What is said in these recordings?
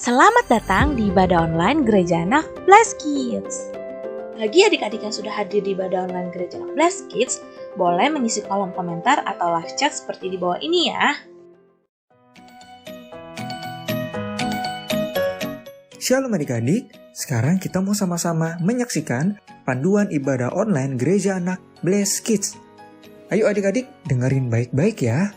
Selamat datang di ibadah online Gereja Anak Blessed Kids. Bagi adik-adik yang sudah hadir di ibadah online Gereja Anak Blessed Kids, boleh mengisi kolom komentar atau live chat seperti di bawah ini ya. Shalom adik-adik, sekarang kita mau sama-sama menyaksikan panduan ibadah online Gereja Anak Blessed Kids. Ayo adik-adik, dengerin baik-baik ya.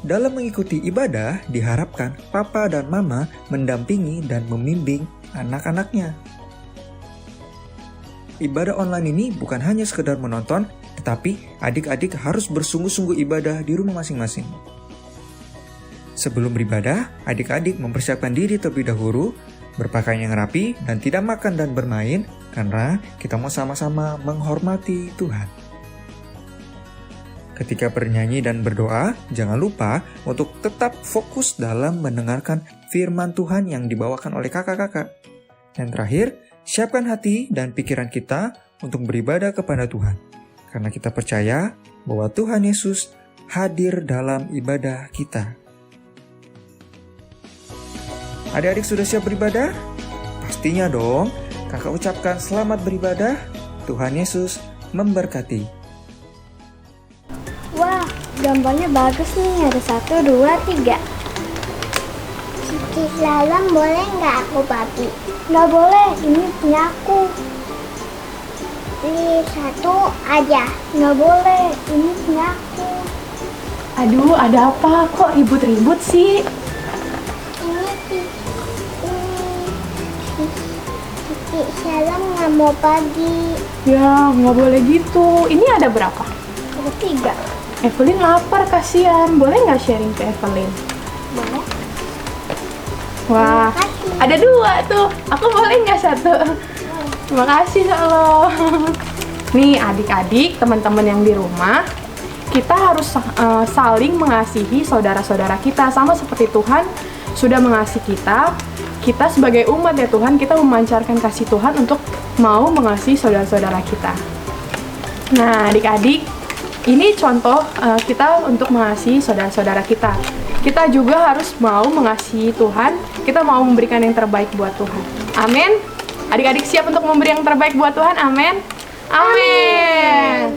Dalam mengikuti ibadah, diharapkan papa dan mama mendampingi dan membimbing anak-anaknya. Ibadah online ini bukan hanya sekedar menonton, tetapi adik-adik harus bersungguh-sungguh ibadah di rumah masing-masing. Sebelum beribadah, adik-adik mempersiapkan diri terlebih dahulu, berpakaian yang rapi dan tidak makan dan bermain, karena kita mau sama-sama menghormati Tuhan. Ketika bernyanyi dan berdoa, jangan lupa untuk tetap fokus dalam mendengarkan firman Tuhan yang dibawakan oleh kakak-kakak. Dan terakhir, siapkan hati dan pikiran kita untuk beribadah kepada Tuhan. Karena kita percaya bahwa Tuhan Yesus hadir dalam ibadah kita. Adik-adik sudah siap beribadah? Pastinya dong. Kakak ucapkan selamat beribadah. Tuhan Yesus memberkati. Wah, gambarnya bagus nih. Ada 1, 2, 3. Cici slalom boleh nggak aku bagi? Nggak boleh, ini punya aku. Ini 1 aja. Nggak boleh, ini punya aku. Aduh, ada apa? Kok ribut-ribut sih? Ini Cici slalom nggak mau bagi. Ya, nggak boleh gitu. Ini ada berapa? Ada 3. Evelyn lapar, kasihan. Boleh nggak sharing ke Evelyn? Boleh. Wah, ada 2 tuh. Aku boleh nggak 1? Terima kasih, Allah. Nih, adik-adik, teman-teman yang di rumah, kita harus saling mengasihi saudara-saudara kita. Sama seperti Tuhan sudah mengasihi kita. Kita sebagai umat ya Tuhan, kita memancarkan kasih Tuhan untuk mau mengasihi saudara-saudara kita. Nah, adik-adik, ini contoh kita untuk mengasihi saudara-saudara kita. Kita juga harus mau mengasihi Tuhan, kita mau memberikan yang terbaik buat Tuhan. Amin. Adik-adik siap untuk memberi yang terbaik buat Tuhan? Amin. Amin.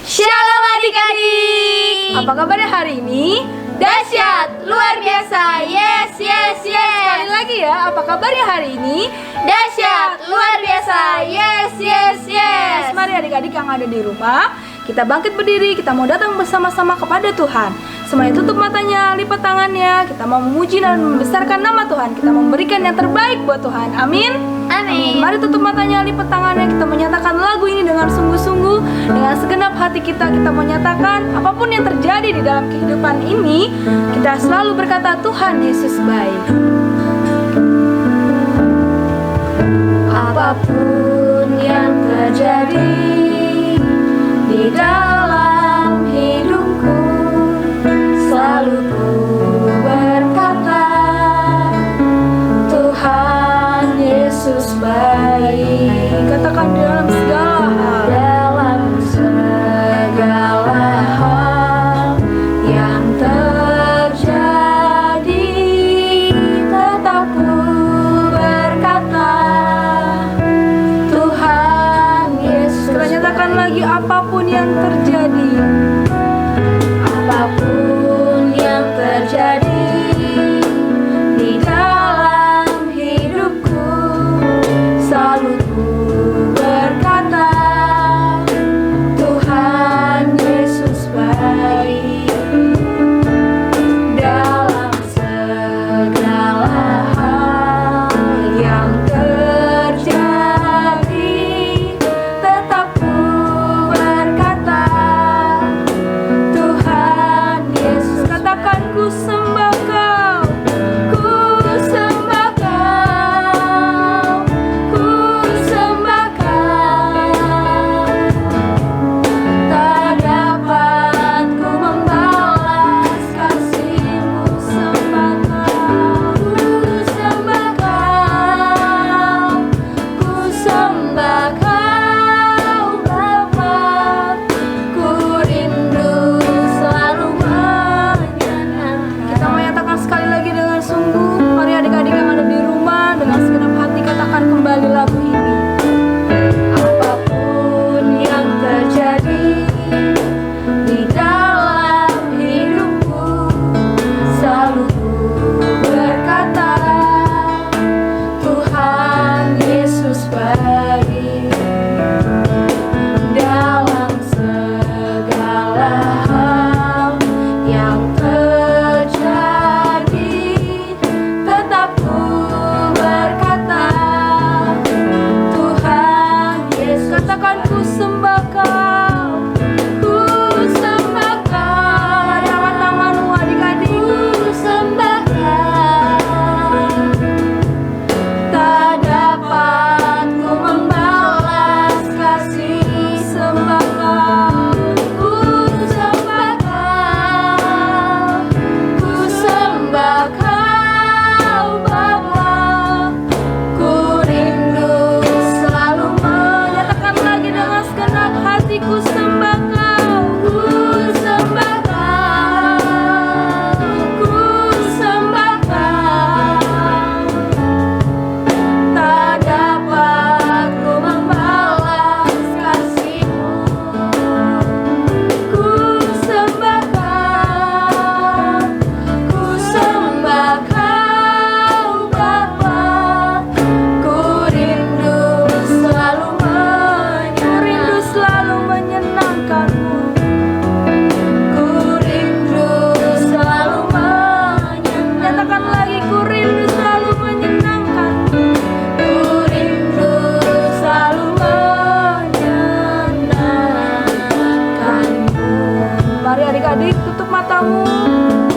Shalom adik-adik. Apa kabarnya hari ini? Dahsyat, luar biasa, yes, yes, yes. Sekali lagi ya, apa kabarnya hari ini? Dahsyat, luar biasa, yes, yes, yes. Mari adik-adik yang ada di rumah, kita bangkit berdiri, kita mau datang bersama-sama kepada Tuhan. Semuanya tutup matanya, lipat tangannya, kita mau memuji dan membesarkan nama Tuhan. Kita memberikan yang terbaik buat Tuhan, amin? Amin. Mari tutup matanya, lipat tangannya, kita menyatakan lagu ini dengan sungguh-sungguh, dengan segenap hati kita menyatakan apapun yang terjadi di dalam kehidupan ini, kita selalu berkata Tuhan Yesus baik. Apapun yang terjadi di dalam hidupku, selalu ku berkata Tuhan Yesus baik. Katakan dalam segala hal, dalam segala hal yang terjadi, tetap ku berkata Tuhan Yesus. Kita nyatakan lagi apapun yang terjadi. tutup matamu,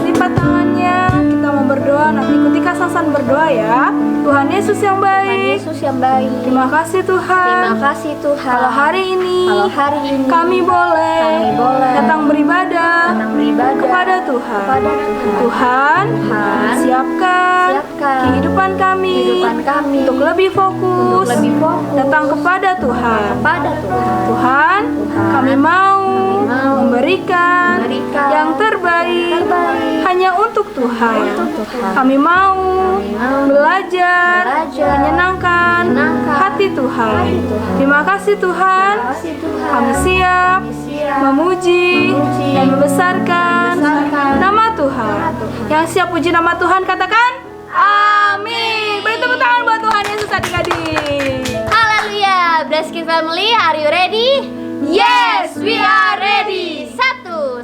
lipat tangannya. Kita mau berdoa, nanti ikuti Kak Sasan berdoa ya. Tuhan Yesus yang baik, Yesus yang baik. terima kasih Tuhan. Terima kasih Tuhan. Kalau hari ini kami Kami boleh boleh datang beribadah kepada Tuhan. kepada Tuhan. Tuhan, siapkan kehidupan kami untuk lebih fokus datang kepada Tuhan. kepada Tuhan. Tuhan, kami mau memberikan yang terbaik hanya untuk Tuhan. Kami mau belajar menyenangkan hati Tuhan. Terima kasih Tuhan. Kami siap memuji dan membesarkan nama Tuhan. Yang siap puji nama Tuhan katakan amin. Beri tepuk tangan buat Tuhan Yesus adik-adik. Haleluya. Blessed Family, are you ready? Yes, we are ready.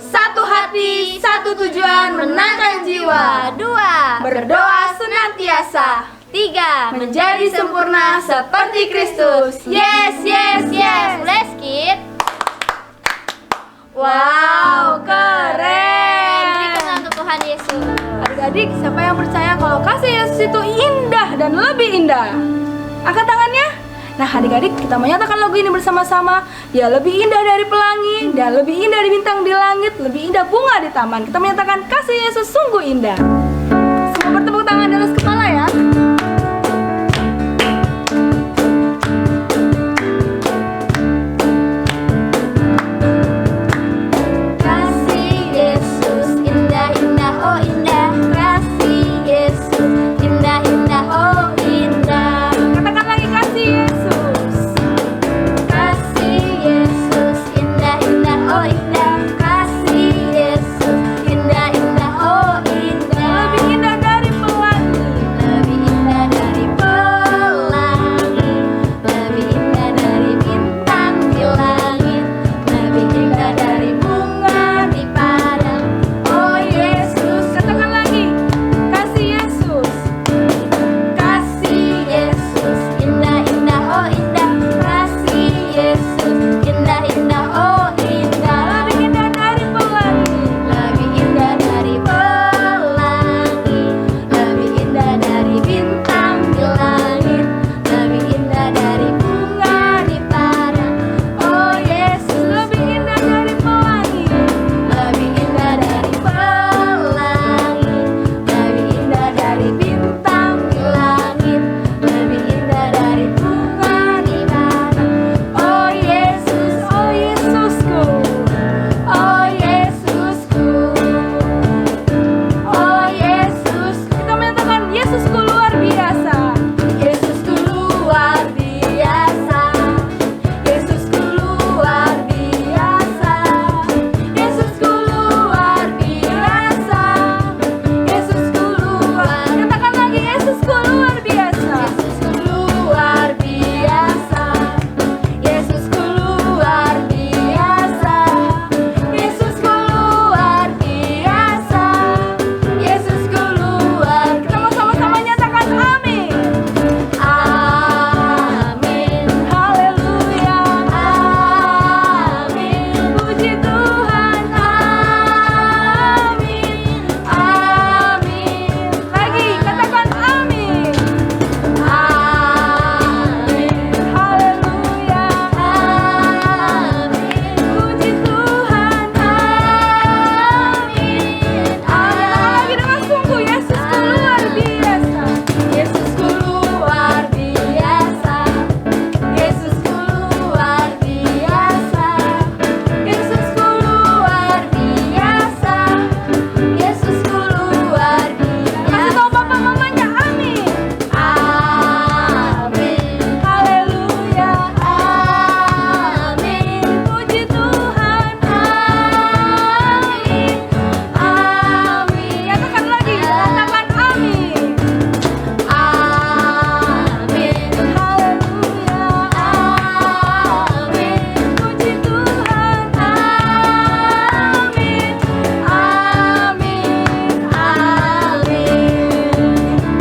Satu hati, satu tujuan, menangkan jiwa. 2, Berdoa senantiasa, 3, menjadi sempurna seperti Kristus. Yes, yes, yes. Blessed Kid. Wow, keren. Berikan untuk Tuhan Yesus. Adik-adik, siapa yang percaya kalau kasih Yesus itu indah dan lebih indah? Angkat tangannya. Nah, adik-adik, kita menyatakan lagu ini bersama-sama. Dia lebih indah dari pelangi, dia lebih indah dari bintang di langit, lebih indah bunga di taman. Kita menyatakan kasih Yesus sungguh indah. Semua bertepuk tangan di atas kepala ya. Kasih Yesus indah indah oh indah. Kasih Yesus indah indah oh indah. Katakan lagi kasih Yesus. Kasih Yesus indah indah oh indah. Kasih Yesus indah indah oh indah. Lebih indah dari pelangi. Lebih indah dari pelangi. Lebih indah dari bintang di langit. Lebih indah dari bunga di padang. Oh Yesus. Katakan lagi kasih Yesus. Kasih Yesus indah indah oh indah. Kasih Yesus indah indah oh indah. Lebih indah dari pelangi. Lebih indah dari pelangi. Lebih indah dari bintang di langit. Lebih indah dari bunga di padang. Oh Yesus. Lebih indah dari pelangi. Lebih indah dari pelangi. Lebih indah dari bintang di langit. Lebih indah dari bunga di padang. Oh Yesus, Oh Yesusku. oh Yesusku. Oh Yesus, Kita menyatakan Yesusku luar biasa. Yesusku luar biasa. Yesusku luar biasa. Yesusku luar biasa. Yesusku luar. Katakan lagi Yesusku luar biasa. Yesusku luar biasa. Yesusku luar biasa. Yesusku luar biasa. Yesusku luar. Kita mau sama-sama nyatakan amin. Amin. Haleluya. Amin. Puji Tuhan. Amin. Amin. Lagi katakan amin. Amin. Haleluya. Amin. Puji Tuhan. Amin. Katakan lagi dengan sungguh Yesusku luar biasa. Yesusku luar biasa. Yesusku luar biasa. Yesusku luar biasa. Yesusku luar Kasih biasa. tahu papa mamanya amin. Amin. Haleluya. Amin. Puji Tuhan. Amin. Amin. Katakan lagi. Katakan amin. Amin. Haleluya. Amin. Puji Tuhan. Amin. Amin. Amin.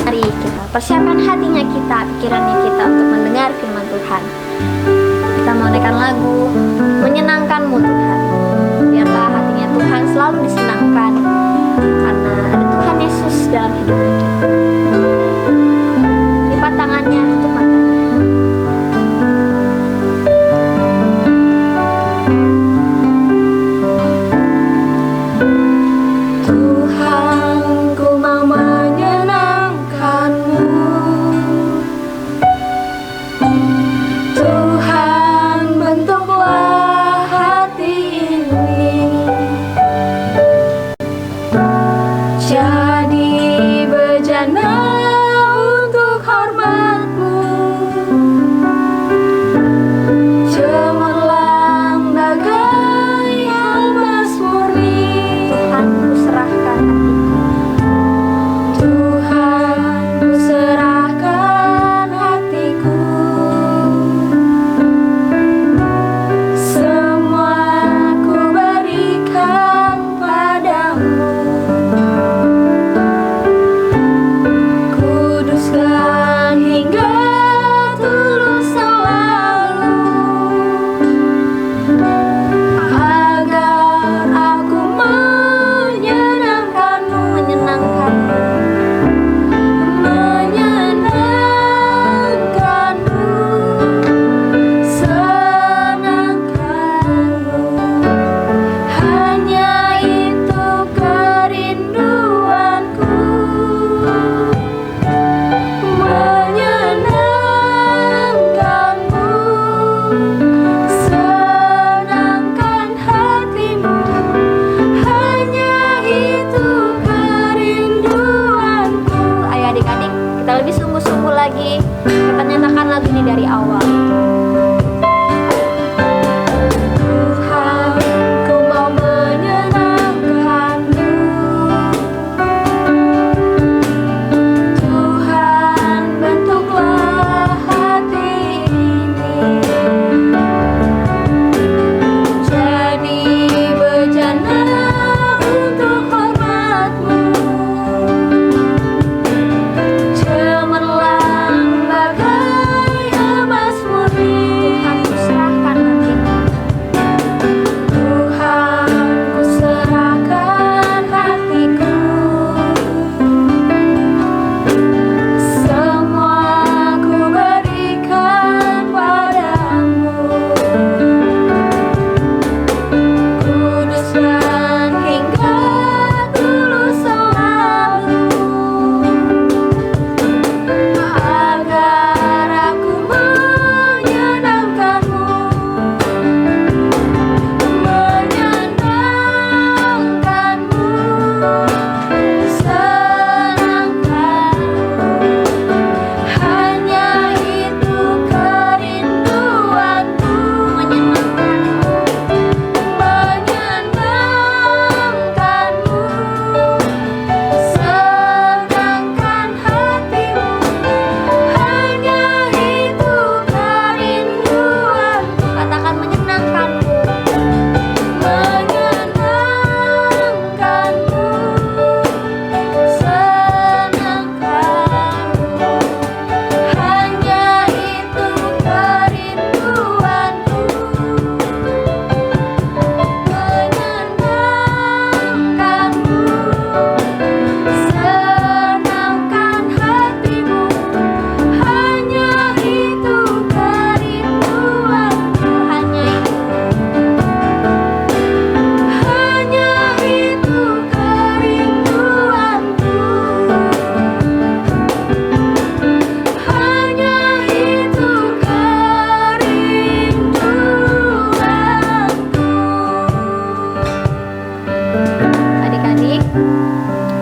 Mari kita persiapkan hatinya kita, pikirannya kita untuk mendengar firman Tuhan. Kita menaikkan lagu menyenangkanmu Tuhan. Biarlah hatinya Tuhan selalu disenangkan.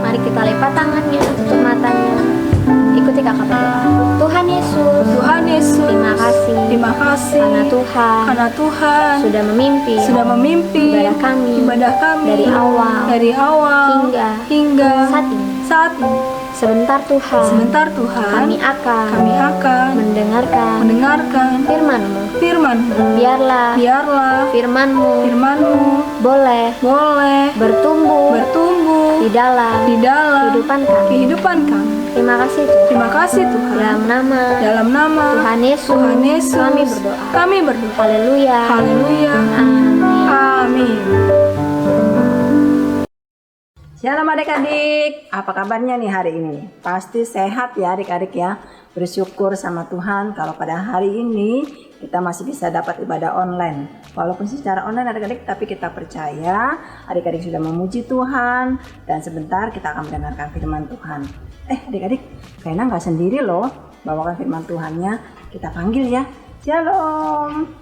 Mari kita lipat tangannya, tutup matanya. Ikuti kakak berdoa. Tuhan Yesus, Tuhan Yesus, terima kasih. Terima kasih Karena Tuhan sudah memimpin ibadah kami dari awal hingga saat ini. Sebentar Tuhan, kami akan mendengarkan firman-Mu. Biarlah firman-Mu boleh bertumbuh di dalam kehidupan kami. Terima kasih Tuhan. Dalam nama Tuhan Yesus, kami berdoa. Haleluya. Amin. Shalom adik-adik, apa kabarnya nih hari ini? Pasti sehat ya adik-adik ya. Bersyukur sama Tuhan kalau pada hari ini kita masih bisa dapat ibadah online. Walaupun secara online adik-adik, tapi kita percaya adik-adik sudah memuji Tuhan. Dan sebentar kita akan mendengarkan firman Tuhan. Adik-adik, Kaina nggak sendiri loh bawakan firman Tuhannya. Kita panggil ya. Shalom.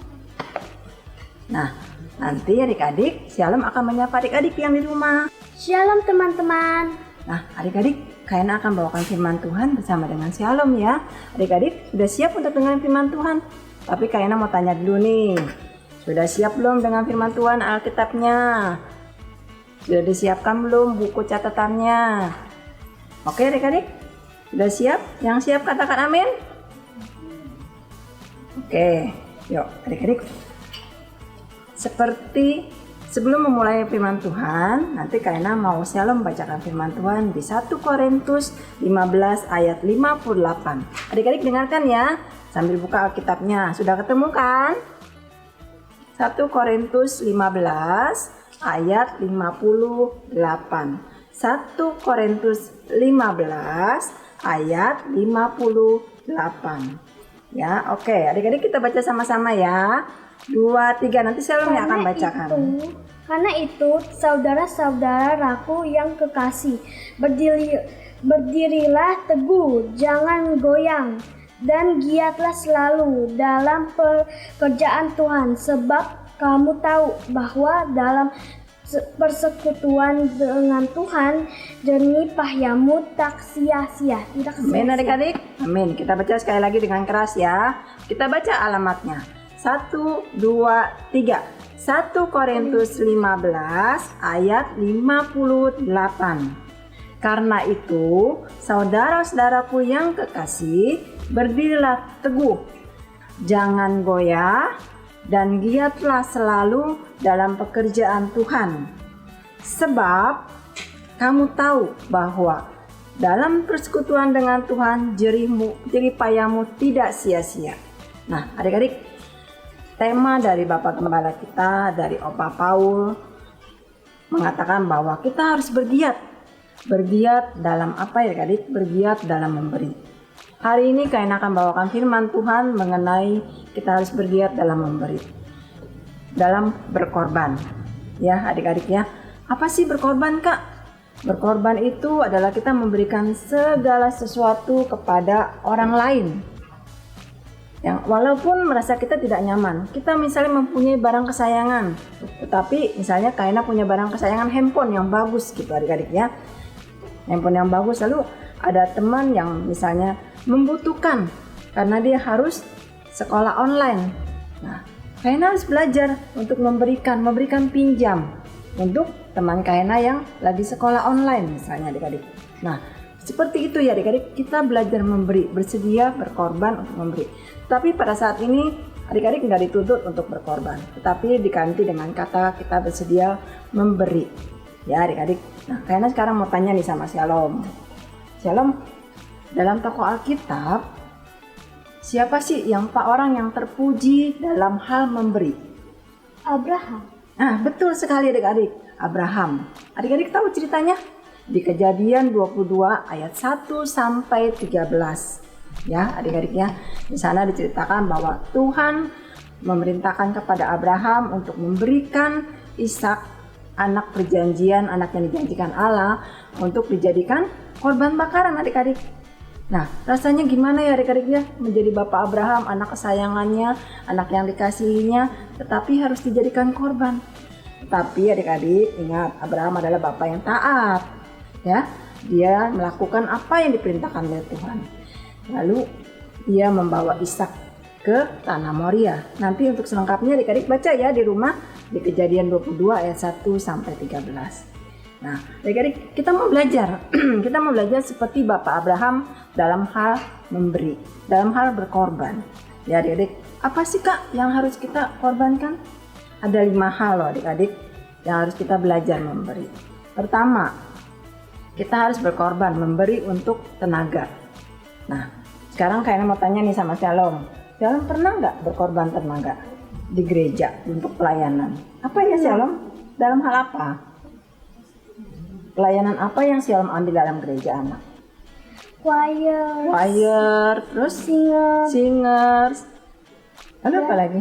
Nah, nanti adik-adik, Shalom akan menyapa adik-adik yang di rumah. Shalom teman-teman. Nah, adik-adik, Kaina akan bawakan firman Tuhan bersama dengan Shalom ya. Adik-adik, sudah siap untuk dengar firman Tuhan? Tapi Kaina mau tanya dulu nih. Sudah siap belum dengan firman Tuhan Alkitabnya? Sudah disiapkan belum buku catatannya? Oke adik-adik, sudah siap? Yang siap katakan amin. Oke, yuk adik-adik. Seperti sebelum memulai firman Tuhan, nanti Kaina mau Shalom membacakan firman Tuhan di 1 Korintus 15 ayat 58. Adik-adik dengarkan ya, sambil buka Alkitabnya. Sudah ketemu kan? 1 Korintus 15 ayat 58. 1 Korintus 15 ayat 58. Ya, oke. Adik-adik kita baca sama-sama ya. 2, 3, nanti Shalom yang akan bacakan. Karena itu, saudara-saudaraku yang kekasih, berdirilah teguh, jangan goyang, dan giatlah selalu dalam pekerjaan Tuhan, sebab kamu tahu bahwa dalam persekutuan dengan Tuhan, jernih payahmu tak sia-sia. Amin adik-adik. Amin. Kita baca sekali lagi dengan keras ya. Kita baca alamatnya. 1, 2, 3. 1 Korintus 15 ayat 58. Karena itu, saudara-saudaraku yang kekasih, berdirilah teguh, jangan goyah, dan giatlah selalu dalam pekerjaan Tuhan. Sebab kamu tahu bahwa dalam persekutuan dengan Tuhan, jerih payahmu tidak sia-sia. Nah, adik-adik, tema dari Bapak Gembala kita, dari Opa Paul, mengatakan bahwa kita harus bergiat. Bergiat dalam apa ya adik? Bergiat dalam memberi. Hari ini Kaina akan bawakan firman Tuhan mengenai kita harus bergiat dalam memberi. Dalam berkorban. Ya adik-adik ya. Apa sih berkorban Kak? Berkorban itu adalah kita memberikan segala sesuatu kepada orang lain. Yang walaupun merasa kita tidak nyaman, kita misalnya mempunyai barang kesayangan, tetapi misalnya Kaina punya barang kesayangan handphone yang bagus gitu adik-adik ya, handphone yang bagus, lalu ada teman yang misalnya membutuhkan karena dia harus sekolah online. Nah, Kaina harus belajar untuk memberikan pinjam untuk teman Kaina yang lagi sekolah online misalnya adik-adik. Nah, seperti itu ya adik-adik, kita belajar memberi, bersedia berkorban untuk memberi. Tapi pada saat ini adik-adik nggak dituntut untuk berkorban, tetapi diganti dengan kata kita bersedia memberi. Ya adik-adik. Nah, Kaina sekarang mau tanya nih sama Shalom. Shalom, dalam tokoh Alkitab, siapa sih orang yang terpuji dalam hal memberi? Abraham. Nah, betul sekali adik-adik, Abraham. Adik-adik tahu ceritanya? Di Kejadian 22 ayat 1 sampai 13. Ya, adik-adik ya. Di sana diceritakan bahwa Tuhan memerintahkan kepada Abraham untuk memberikan Ishak, anak perjanjian, anak yang dijanjikan Allah, untuk dijadikan korban bakaran adik-adik. Nah, rasanya gimana ya adik-adik ya menjadi bapak Abraham, anak kesayangannya, anak yang dikasihinya, tetapi harus dijadikan korban. Tapi adik-adik ingat, Abraham adalah bapak yang taat. Ya, dia melakukan apa yang diperintahkan oleh Tuhan. Lalu dia membawa Ishak ke tanah Moria. Nanti untuk selengkapnya adik-adik baca ya di rumah di Kejadian 22 ayat 1 sampai 13. Nah, adik-adik kita mau belajar. Kita mau belajar seperti Bapak Abraham dalam hal memberi, dalam hal berkorban. Ya adik-adik, apa sih Kak yang harus kita korbankan? Ada 5 hal loh adik-adik yang harus kita belajar memberi. Pertama, kita harus berkorban, memberi untuk tenaga. Nah, sekarang kayaknya mau tanya nih sama Shalom. Shalom pernah nggak berkorban tenaga di gereja untuk pelayanan? Apa ya Shalom? Dalam hal apa? Pelayanan apa yang Shalom ambil dalam gereja anak? Choir, terus singers. Lalu apa lagi?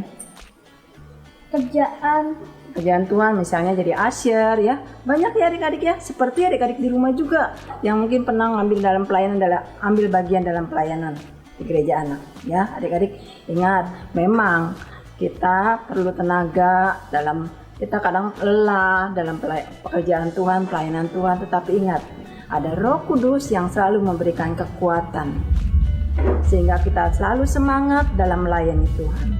Kerjaan Tuhan, misalnya jadi usher ya. Banyak ya adik-adik ya. Seperti adik-adik di rumah juga yang mungkin pernah ngambil dalam pelayanan, ambil bagian dalam pelayanan di gereja anak ya. Adik-adik ingat, memang kita perlu tenaga kita kadang lelah dalam pekerjaan Tuhan, pelayanan Tuhan, tetapi ingat, ada Roh Kudus yang selalu memberikan kekuatan sehingga kita selalu semangat dalam melayani Tuhan.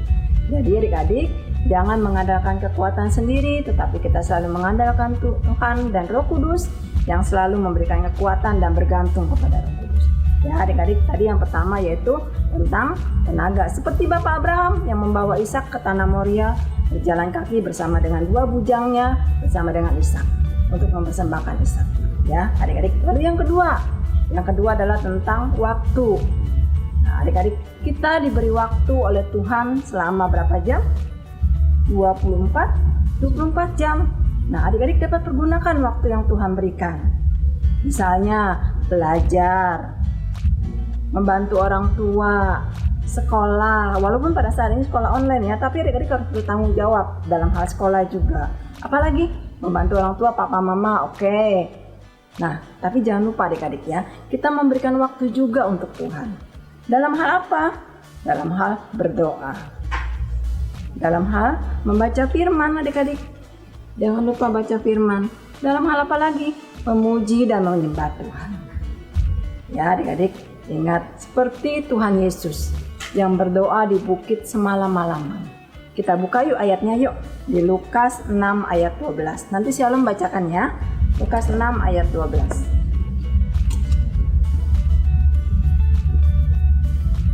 Jadi adik-adik, jangan mengandalkan kekuatan sendiri, tetapi kita selalu mengandalkan Tuhan dan Roh Kudus yang selalu memberikan kekuatan dan bergantung kepada Roh Kudus. Ya adik-adik, tadi yang pertama yaitu tentang tenaga. Seperti Bapak Abraham yang membawa Ishak ke tanah Moria, berjalan kaki bersama dengan 2 bujangnya, bersama dengan Ishak untuk mempersembahkan Ishak. Ya adik-adik, lalu yang kedua adalah tentang waktu. Nah adik-adik, kita diberi waktu oleh Tuhan selama berapa jam? 24 jam. Nah adik-adik dapat pergunakan waktu yang Tuhan berikan. Misalnya belajar, membantu orang tua, sekolah. Walaupun pada saat ini sekolah online ya, tapi adik-adik harus bertanggung jawab dalam hal sekolah juga. Apalagi membantu orang tua, papa mama, oke. Nah tapi jangan lupa adik-adik ya, kita memberikan waktu juga untuk Tuhan. Dalam hal apa? Dalam hal berdoa, dalam hal membaca firman adik-adik. Jangan lupa baca firman. Dalam hal apa lagi? Memuji dan menyembah Tuhan. Ya adik-adik, ingat seperti Tuhan Yesus yang berdoa di bukit semalam-malaman. Kita buka yuk ayatnya yuk. Di Lukas 6 ayat 12. Nanti Shalom bacakan ya. Lukas 6 ayat 12.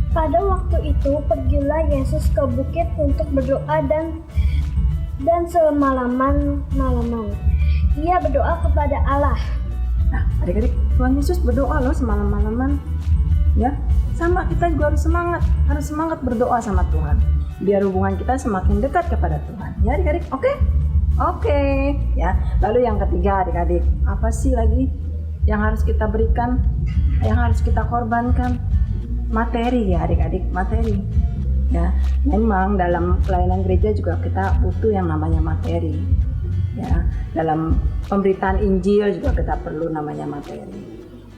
Pada waktu itu pergilah Yesus ke bukit untuk berdoa dan semalaman ia berdoa kepada Allah. Nah adik-adik, Tuhan Yesus berdoa loh semalam-malaman. Ya, sama kita juga harus semangat berdoa sama Tuhan. Biar hubungan kita semakin dekat kepada Tuhan. Ya adik-adik, oke. Ya, lalu yang ketiga adik-adik, apa sih lagi yang harus kita berikan, yang harus kita korbankan? Materi ya adik-adik, materi. Ya, memang dalam pelayanan gereja juga kita butuh yang namanya materi. Ya, dalam pemberitaan Injil juga kita perlu namanya materi.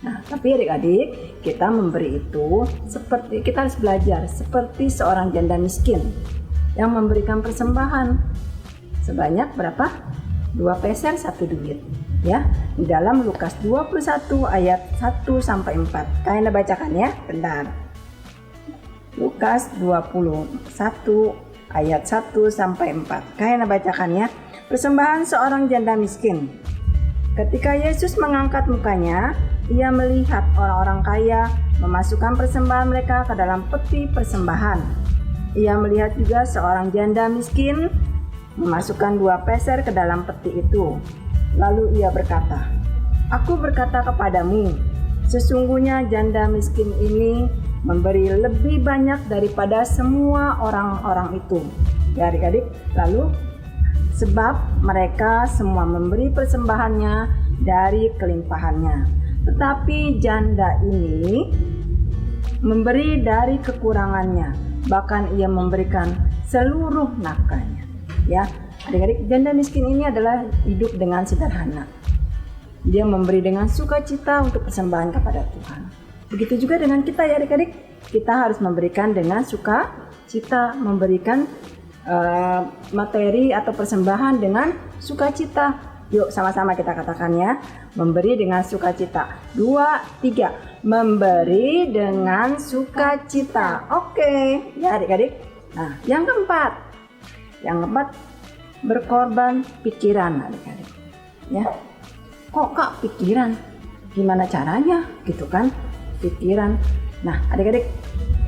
Nah, tapi adik-adik, kita memberi itu seperti kita harus belajar seperti seorang janda miskin yang memberikan persembahan sebanyak berapa? 2 peser 1 duit. Ya, di dalam Lukas 21 ayat 1 sampai 4. Kalian bacakan ya, bentar. Lukas 21 ayat 1 sampai 4. Kalian bacakan ya. Persembahan seorang janda miskin. Ketika Yesus mengangkat mukanya, ia melihat orang-orang kaya memasukkan persembahan mereka ke dalam peti persembahan. Ia melihat juga seorang janda miskin memasukkan 2 peser ke dalam peti itu. Lalu ia berkata, "Aku berkata kepadamu, sesungguhnya janda miskin ini memberi lebih banyak daripada semua orang-orang itu." Ya adik-adik, lalu sebab mereka semua memberi persembahannya dari kelimpahannya, tetapi janda ini memberi dari kekurangannya, bahkan ia memberikan seluruh nafkahnya. Ya, adik-adik, janda miskin ini adalah hidup dengan sederhana. Dia memberi dengan sukacita untuk persembahan kepada Tuhan. Begitu juga dengan kita ya adik-adik, kita harus memberikan dengan sukacita, memberikan materi atau persembahan dengan sukacita. Yuk sama-sama kita katakan ya. Memberi dengan sukacita. 2, 3. Memberi dengan sukacita. Oke, ya adik-adik. Nah, yang keempat. Berkorban pikiran adik-adik. Ya. Kok Kak pikiran? Gimana caranya? Gitu kan? Pikiran. Nah, adik-adik,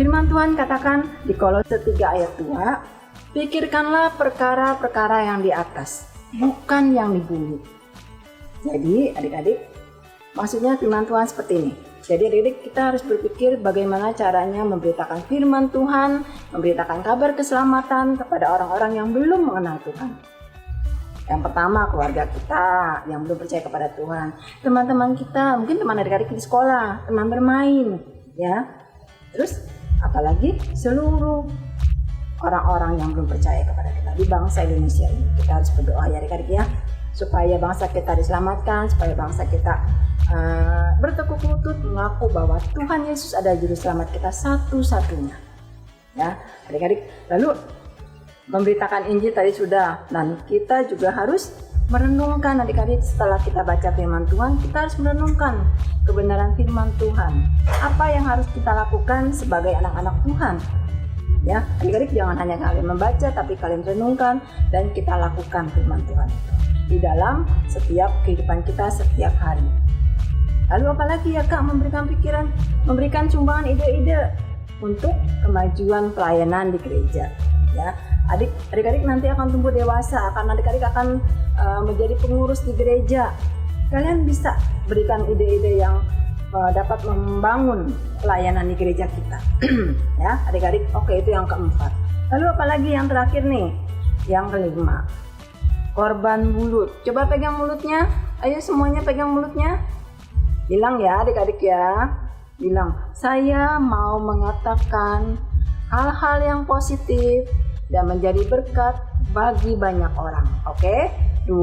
firman Tuhan katakan di Kolose 3 ayat 2, pikirkanlah perkara-perkara yang di atas, bukan yang di bumi. Jadi, adik-adik, maksudnya firman Tuhan seperti ini. Jadi adik-adik, kita harus berpikir bagaimana caranya memberitakan firman Tuhan, memberitakan kabar keselamatan kepada orang-orang yang belum mengenal Tuhan. Yang pertama, keluarga kita yang belum percaya kepada Tuhan, teman-teman kita, mungkin teman adik-adik di sekolah, teman bermain, ya. Terus apalagi seluruh orang-orang yang belum percaya kepada kita di bangsa Indonesia ini. Kita harus berdoa ya adik-adik ya, supaya bangsa kita diselamatkan, supaya bangsa kita bertekuk lutut mengaku bahwa Tuhan Yesus adalah juru selamat kita satu-satunya. Ya, adik-adik. Lalu memberitakan Injil tadi sudah, dan kita juga harus merenungkan adik-adik. Setelah kita baca firman Tuhan, kita harus merenungkan kebenaran firman Tuhan. Apa yang harus kita lakukan sebagai anak-anak Tuhan? Ya, adik-adik, jangan hanya kalian membaca, tapi kalian renungkan dan kita lakukan firman Tuhan di dalam setiap kehidupan kita setiap hari. Lalu apalagi ya Kak, memberikan pikiran, memberikan sumbangan ide-ide untuk kemajuan pelayanan di gereja. Ya, adik-adik nanti akan tumbuh dewasa, adik-adik akan menjadi pengurus di gereja. Kalian bisa berikan ide-ide yang dapat membangun pelayanan di gereja kita. Ya, adik-adik. Oke, itu yang keempat. Lalu apalagi yang terakhir nih? Yang kelima. Korban mulut. Coba pegang mulutnya. Ayo semuanya pegang mulutnya. Bilang ya adik-adik ya. Bilang, saya mau mengatakan hal-hal yang positif dan menjadi berkat bagi banyak orang. Oke? 2,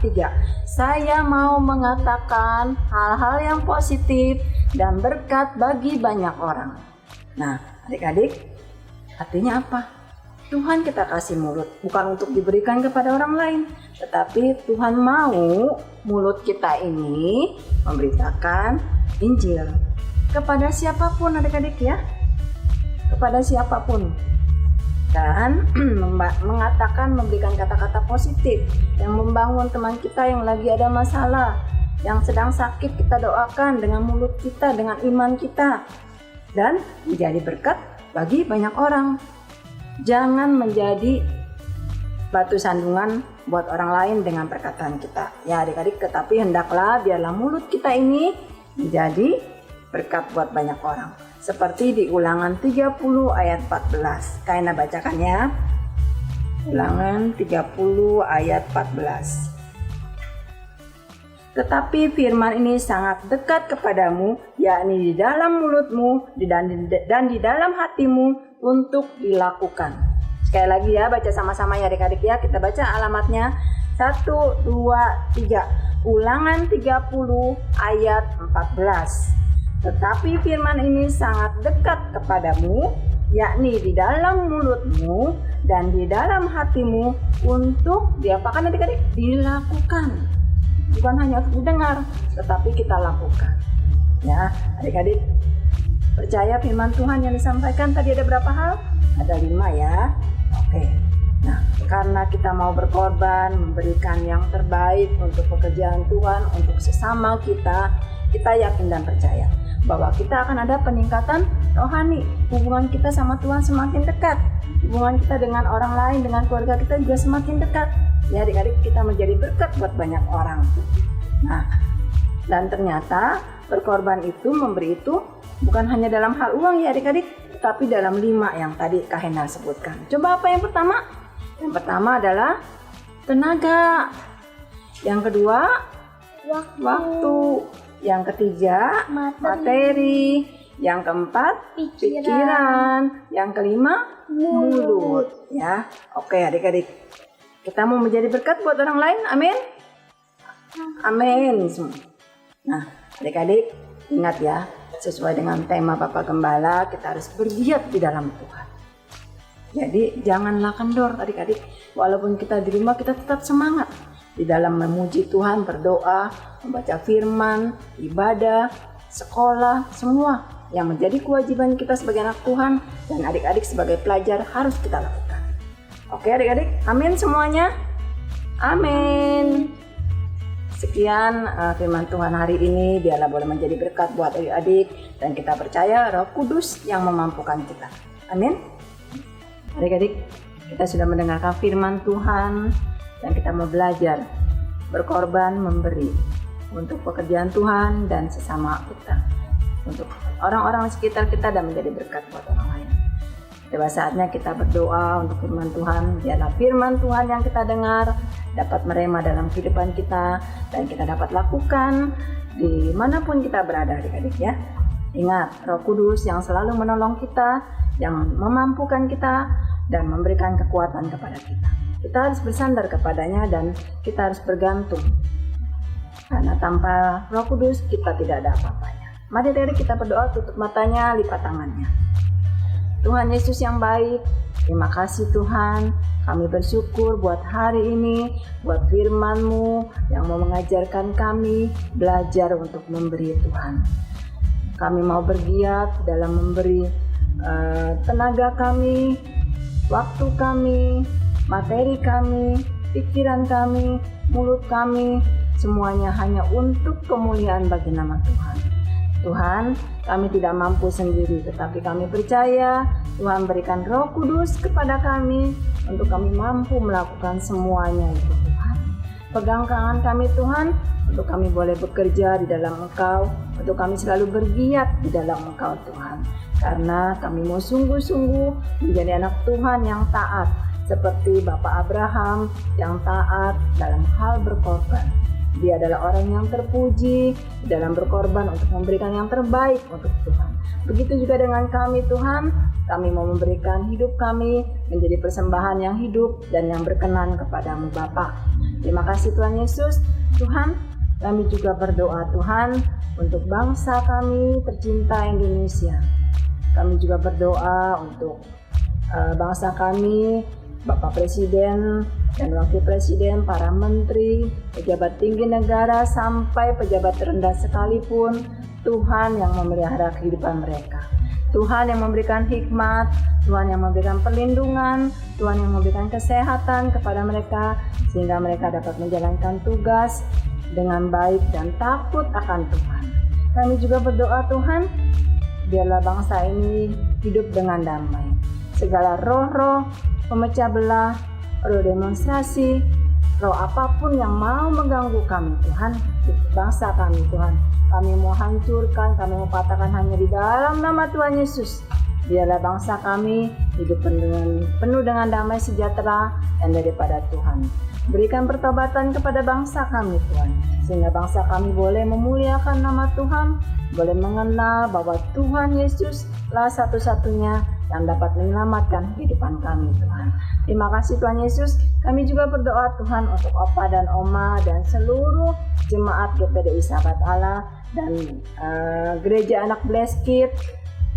3. Saya mau mengatakan hal-hal yang positif dan berkat bagi banyak orang. Nah, adik-adik, artinya apa? Tuhan kita kasih mulut bukan untuk diberikan kepada orang lain, tetapi Tuhan mau mulut kita ini memberitakan Injil kepada siapapun adik-adik ya. Kepada siapapun. Dan mengatakan, memberikan kata-kata positif yang membangun teman kita yang lagi ada masalah, yang sedang sakit, kita doakan dengan mulut kita, dengan iman kita, dan menjadi berkat bagi banyak orang. Jangan menjadi batu sandungan buat orang lain dengan perkataan kita ya adik-adik, tetapi hendaklah biarlah mulut kita ini menjadi berkat buat banyak orang. Seperti di Ulangan 30 ayat 14. Kaina bacakan ya. Ulangan 30 ayat 14. Tetapi firman ini sangat dekat kepadamu, yakni di dalam mulutmu dan di dalam hatimu untuk dilakukan. Sekali lagi ya, baca sama-sama ya adik-adik ya. Kita baca alamatnya. 1, 2, 3. Ulangan 30 ayat 14. Tetapi firman ini sangat dekat kepadamu, yakni di dalam mulutmu dan di dalam hatimu untuk diapakan adik-adik? Dilakukan. Bukan hanya untuk didengar, tetapi kita lakukan. Ya, adik-adik, percaya firman Tuhan yang disampaikan tadi ada berapa hal? Ada 5 ya. Oke. Nah, karena kita mau berkorban, memberikan yang terbaik untuk pekerjaan Tuhan, untuk sesama kita yakin dan percaya bahwa kita akan ada peningkatan rohani. Hubungan kita sama Tuhan semakin dekat. Hubungan kita dengan orang lain, dengan keluarga kita juga semakin dekat. Ya adik-adik, kita menjadi berkat buat banyak orang. Nah, dan ternyata berkorban itu, memberi itu bukan hanya dalam hal uang ya adik-adik, tapi dalam 5 yang tadi Kak Hena sebutkan. Coba apa yang pertama? Yang pertama adalah tenaga. Yang kedua, waktu. Yang ketiga, materi. Yang keempat, pikiran. Yang kelima, mulut. Ya, oke adik-adik. Kita mau menjadi berkat buat orang lain, amin? Amin. Nah, adik-adik, ingat ya, sesuai dengan tema Bapak Gembala, kita harus bergiat di dalam Tuhan. Jadi, janganlah kendor adik-adik. Walaupun kita di rumah, kita tetap semangat. di dalam memuji Tuhan, berdoa, membaca firman, ibadah, sekolah, semua yang menjadi kewajiban kita sebagai anak Tuhan dan adik-adik sebagai pelajar harus kita lakukan. Oke adik-adik, amin semuanya? Amin. Sekian firman Tuhan hari ini, biarlah boleh menjadi berkat buat adik-adik dan kita percaya Roh Kudus yang memampukan kita. Amin. Adik-adik, kita sudah mendengarkan firman Tuhan dan kita mau belajar berkorban, memberi untuk pekerjaan Tuhan dan sesama kita, untuk orang-orang sekitar kita dan menjadi berkat buat orang lain. Tiba saatnya kita berdoa untuk firman Tuhan, biarlah firman Tuhan yang kita dengar dapat merema dalam kehidupan kita dan kita dapat lakukan dimanapun kita berada adik-adik ya. Ingat, Roh Kudus yang selalu menolong kita, yang memampukan kita dan memberikan kekuatan kepada kita. Kita harus bersandar kepadanya dan kita harus bergantung. Karena tanpa Roh Kudus kita tidak ada apa-apanya. Mari adik-adik kita berdoa, tutup matanya, lipat tangannya. Tuhan Yesus yang baik, terima kasih Tuhan, kami bersyukur buat hari ini, buat firman-Mu yang mau mengajarkan kami belajar untuk memberi Tuhan. Kami mau bergiat dalam memberi tenaga kami, waktu kami, materi kami, pikiran kami, mulut kami, semuanya hanya untuk kemuliaan bagi nama Tuhan. Tuhan, kami tidak mampu sendiri, tetapi kami percaya Tuhan berikan Roh Kudus kepada kami untuk kami mampu melakukan semuanya itu Tuhan. Pegang tangan kami Tuhan, untuk kami boleh bekerja di dalam Engkau, untuk kami selalu bergiat di dalam Engkau Tuhan. Karena kami mau sungguh-sungguh menjadi anak Tuhan yang taat, seperti Bapak Abraham yang taat dalam hal berkorban. Dia adalah orang yang terpuji dalam berkorban untuk memberikan yang terbaik untuk Tuhan. Begitu juga dengan kami Tuhan, kami mau memberikan hidup kami menjadi persembahan yang hidup dan yang berkenan kepadamu Bapa. Terima kasih Tuhan Yesus. Tuhan, kami juga berdoa Tuhan untuk bangsa kami tercinta Indonesia. Kami juga berdoa untuk bangsa kami, Bapak Presiden dan Wakil Presiden, para menteri, pejabat tinggi negara, sampai pejabat terendah sekalipun, Tuhan yang memelihara kehidupan mereka. Tuhan yang memberikan hikmat, Tuhan yang memberikan perlindungan, Tuhan yang memberikan kesehatan kepada mereka, sehingga mereka dapat menjalankan tugas dengan baik dan takut akan Tuhan. Kami juga berdoa Tuhan, biarlah bangsa ini hidup dengan damai. Segala roh-roh pemecah belah, roh demonstrasi, roh apapun yang mau mengganggu kami Tuhan, bangsa kami Tuhan, kami mau hancurkan, kami mau patahkan hanya di dalam nama Tuhan Yesus. Biarlah bangsa kami hidup penuh dengan damai sejahtera dan daripada Tuhan. Berikan pertobatan kepada bangsa kami Tuhan, sehingga bangsa kami boleh memuliakan nama Tuhan, boleh mengenal bahwa Tuhan Yesuslah satu-satunya yang dapat menyelamatkan kehidupan kami Tuhan. Terima kasih Tuhan Yesus. Kami juga berdoa Tuhan untuk Opa dan Oma dan seluruh jemaat GPDI Sahabat Allah dan gereja anak Blessed Kids,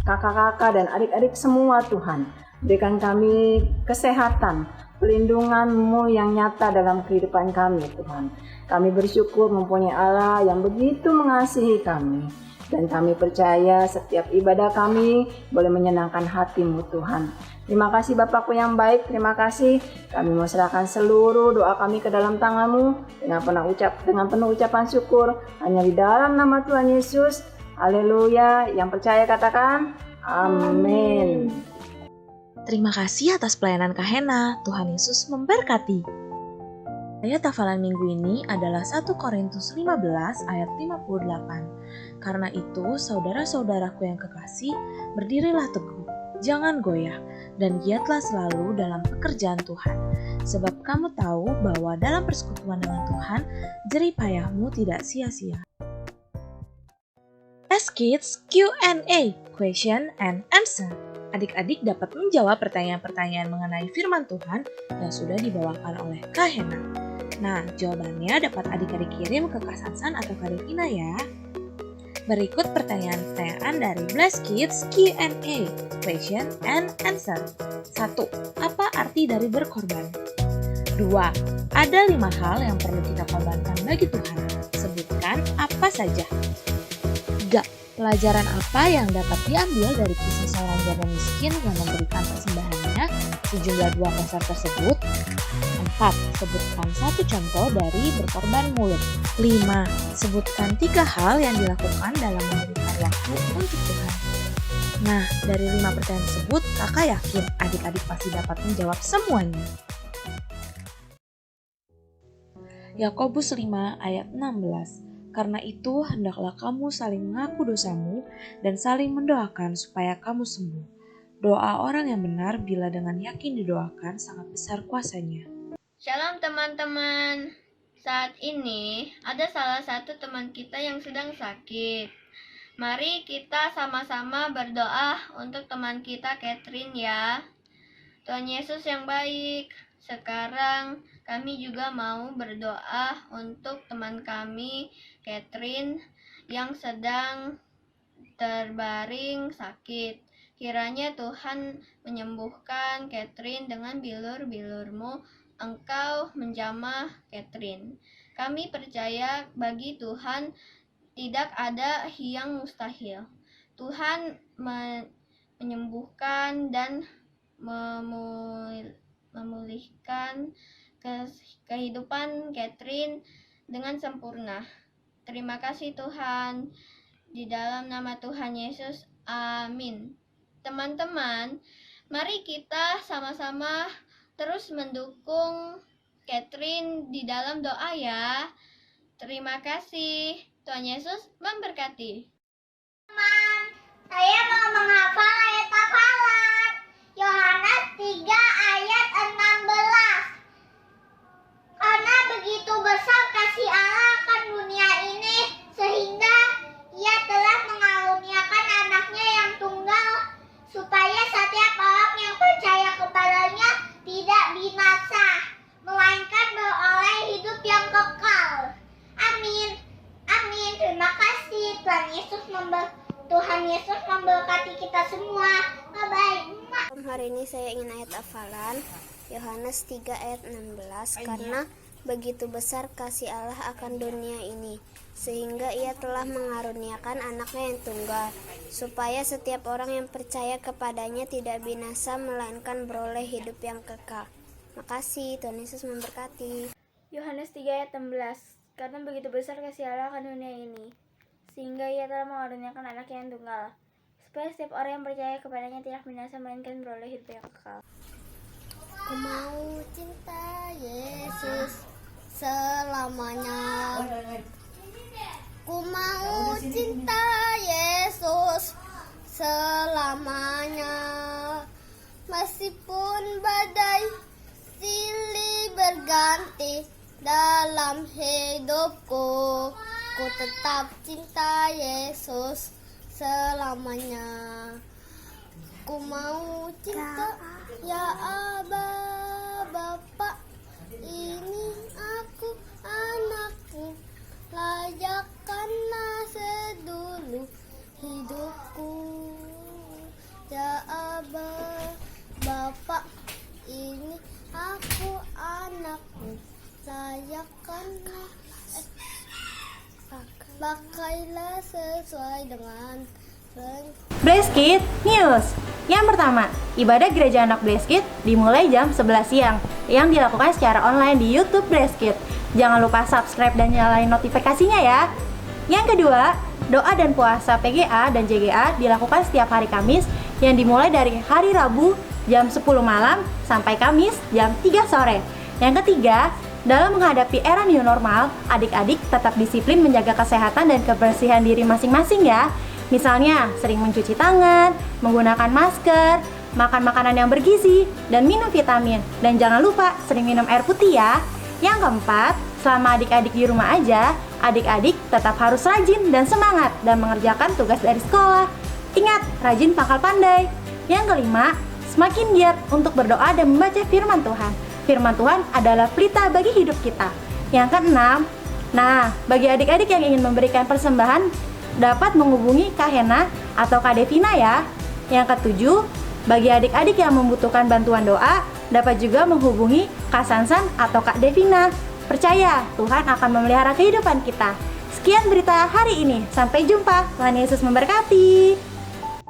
kakak-kakak dan adik-adik semua Tuhan. Berikan kami kesehatan, pelindungan-Mu yang nyata dalam kehidupan kami Tuhan. Kami bersyukur mempunyai Allah yang begitu mengasihi kami. Dan kami percaya setiap ibadah kami boleh menyenangkan hati-Mu Tuhan. Terima kasih Bapakku yang baik, terima kasih. Kami mau serahkan seluruh doa kami ke dalam tangan-Mu dengan penuh ucapan syukur hanya di dalam nama Tuhan Yesus. Haleluya. Yang percaya katakan amin. Terima kasih atas pelayanan Kak Hena. Tuhan Yesus memberkati. Ayat hafalan minggu ini adalah 1 Korintus 15 ayat 58. Karena itu, saudara-saudaraku yang kekasih, berdirilah teguh, jangan goyah, dan giatlah selalu dalam pekerjaan Tuhan. Sebab kamu tahu bahwa dalam persekutuan dengan Tuhan, jerih payahmu tidak sia-sia. Blessed Kids Q&A, Question and Answer. Adik-adik dapat menjawab pertanyaan-pertanyaan mengenai firman Tuhan yang sudah dibawakan oleh Kak Hena. Nah, jawabannya dapat adik-adik kirim ke Kak Sansan atau Kak Devina ya. Berikut pertanyaan-pertanyaan dari Blessed Kids Q&A, Question and Answer. 1. Apa arti dari berkorban? 2. Ada 5 hal yang perlu kita korbankan bagi Tuhan. Sebutkan apa saja. 3. Pelajaran apa yang dapat diambil dari kisah seorang janda miskin yang memberikan persembahannya sejumlah 2 peser tersebut? 4. Sebutkan 1 contoh dari berkorban mulut. 5. Sebutkan 3 hal yang dilakukan dalam memberikan waktu untuk Tuhan. Nah, dari 5 pertanyaan tersebut, kakak yakin adik-adik pasti dapat menjawab semuanya. Yakobus 5 ayat 16. Karena itu, hendaklah kamu saling mengaku dosamu dan saling mendoakan supaya kamu sembuh. Doa orang yang benar bila dengan yakin didoakan sangat besar kuasanya. Shalom teman-teman. Saat ini ada salah satu teman kita yang sedang sakit. Mari kita sama-sama berdoa untuk teman kita Catherine ya. Tuhan Yesus yang baik, sekarang kami juga mau berdoa untuk teman kami Catherine yang sedang terbaring sakit. Kiranya Tuhan menyembuhkan Catherine dengan bilur-bilur-Mu. Engkau menjamah Catherine. Kami percaya bagi Tuhan tidak ada yang mustahil. Tuhan menyembuhkan dan memulihkan kehidupan Catherine dengan sempurna. Terima kasih Tuhan. Di dalam nama Tuhan Yesus, amin. Teman-teman, mari kita sama-sama terus mendukung Catherine di dalam doa ya. Terima kasih. Tuhan Yesus memberkati. Teman, saya mau menghafal ayat hafalan. Yohanes 3 ayat 16. Karena begitu besar kasih Allah akan dunia ini, sehingga Ia telah mengaruniakan anaknya yang tunggal, supaya setiap orang yang percaya kepadanya tidak binasa, melainkan beroleh hidup yang kekal. Amin. Amin. Terima kasih. Tuhan Yesus memberkati kita semua. Bye-bye. Hari ini saya ingin ayat hafalan Yohanes 3 ayat 16. Karena begitu besar kasih Allah akan dunia ini, sehingga Ia telah mengaruniakan anaknya yang tunggal, supaya setiap orang yang percaya kepadanya tidak binasa, melainkan beroleh hidup yang kekal. Makasih. Tuhan Yesus memberkati. Yohanes 3 ayat 16. Karena begitu besar kasih Allah akan dunia ini, sehingga Ia telah mengaruniakan anaknya yang tunggal, supaya setiap orang yang percaya kepadanya tidak binasa, melainkan beroleh hidup yang kekal. Ku mau cinta Yesus selamanya. Ku mau cinta Yesus selamanya. Meskipun badai silih berganti dalam hidupku, ku tetap cinta Yesus selamanya. Ku mau cinta ya Aba, Bapa, ini aku anakmu, layakkanlah sedulu hidupku. Ya Aba, Bapa, ini aku anakmu, layakkanlah, pakailah sesuai dengan Bleskit News. Yang pertama, ibadah gereja anak Bleskit dimulai jam 11 siang yang dilakukan secara online di YouTube Bleskit. Jangan lupa subscribe dan nyalain notifikasinya ya. Yang kedua, doa dan puasa PGA dan JGA dilakukan setiap hari Kamis yang dimulai dari hari Rabu jam 10 malam sampai Kamis jam 3 sore. Yang ketiga, dalam menghadapi era new normal, adik-adik tetap disiplin menjaga kesehatan dan kebersihan diri masing-masing ya. Misalnya, sering mencuci tangan, menggunakan masker, makan makanan yang bergizi, dan minum vitamin. Dan jangan lupa sering minum air putih ya. Yang keempat, selama adik-adik di rumah aja, adik-adik tetap harus rajin dan semangat dan mengerjakan tugas dari sekolah. Ingat, rajin pangkal pandai. Yang kelima, semakin giat untuk berdoa dan membaca firman Tuhan. Firman Tuhan adalah pelita bagi hidup kita. Yang keenam, bagi adik-adik yang ingin memberikan persembahan, dapat menghubungi Kak Hena atau Kak Devina ya. Yang ketujuh, bagi adik-adik yang membutuhkan bantuan doa, Dapat juga menghubungi Kak Sansan atau Kak Devina. Percaya, Tuhan akan memelihara kehidupan kita. Sekian berita hari ini. Sampai jumpa. Tuhan Yesus memberkati.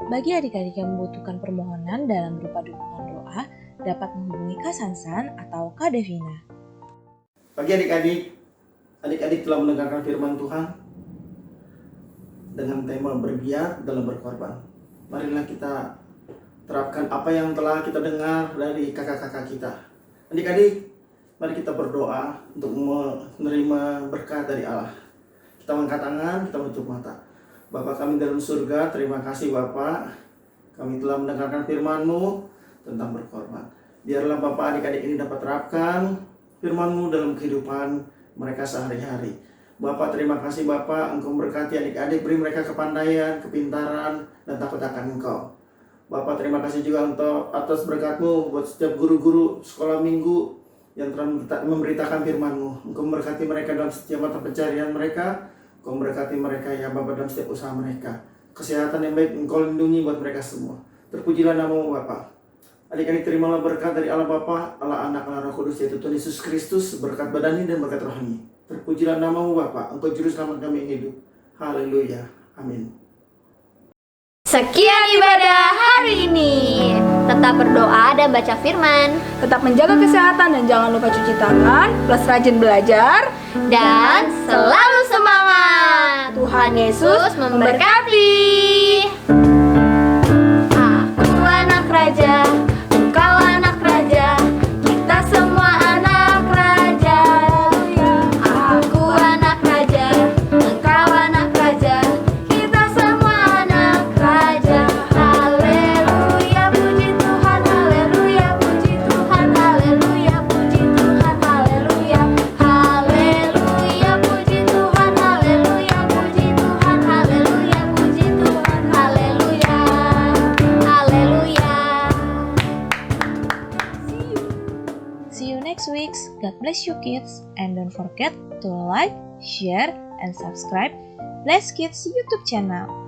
Bagi adik-adik yang membutuhkan permohonan dalam berupa dukungan doa, dapat menghubungi Kak Sansan atau Kak Devina. Bagi adik-adik telah mendengarkan firman Tuhan dengan tema bergiat dalam berkorban. Marilah kita terapkan apa yang telah kita dengar dari kakak-kakak kita. Adik-adik, mari kita berdoa untuk menerima berkat dari Allah. Kita angkat tangan, kita tutup mata. Bapa kami dalam surga, terima kasih Bapa. Kami telah mendengarkan firman-Mu tentang berkorban. Biarlah Bapa adik-adik ini dapat terapkan firman-Mu dalam kehidupan mereka sehari-hari. Bapak, terima kasih Bapak, Engkau berkati adik-adik, beri mereka kepandaian, kepintaran, dan takut akan Engkau. Bapak, terima kasih juga untuk atas berkat-Mu buat setiap guru-guru sekolah minggu yang telah memberitakan firman-Mu. Engkau memberkati mereka dalam setiap mata pencarian mereka, Engkau memberkati mereka ya Bapak dalam setiap usaha mereka. Kesehatan yang baik Engkau lindungi buat mereka semua. Terpujilah nama-Mu Bapak. Adik-adik, terimalah berkat dari Allah Bapa, Allah Anak, Allah Roh Kudus, yaitu Tuhan Yesus Kristus, berkat badani dan berkat rohani. Terpujilah nama-Mu Bapa, Engkau juru selamat kami yang hidup. Haleluya. Amin. Sekian ibadah hari ini. Tetap berdoa dan baca firman. Tetap menjaga kesehatan dan jangan lupa cuci tangan, plus rajin belajar. Dan selalu semangat. Tuhan Yesus memberkati. Aku anak raja, engkau anak raja, kita semua anak raja. Aku anak raja, engkau anak raja, kita semua anak raja. Haleluya, puji Tuhan, haleluya, puji Tuhan, haleluya, puji Tuhan, haleluya. Haleluya, puji Tuhan, haleluya, puji Tuhan, haleluya, puji Tuhan, haleluya. Haleluya. See you next week. God bless you kids. And don't forget to like, share, and subscribe Bless Kids YouTube channel.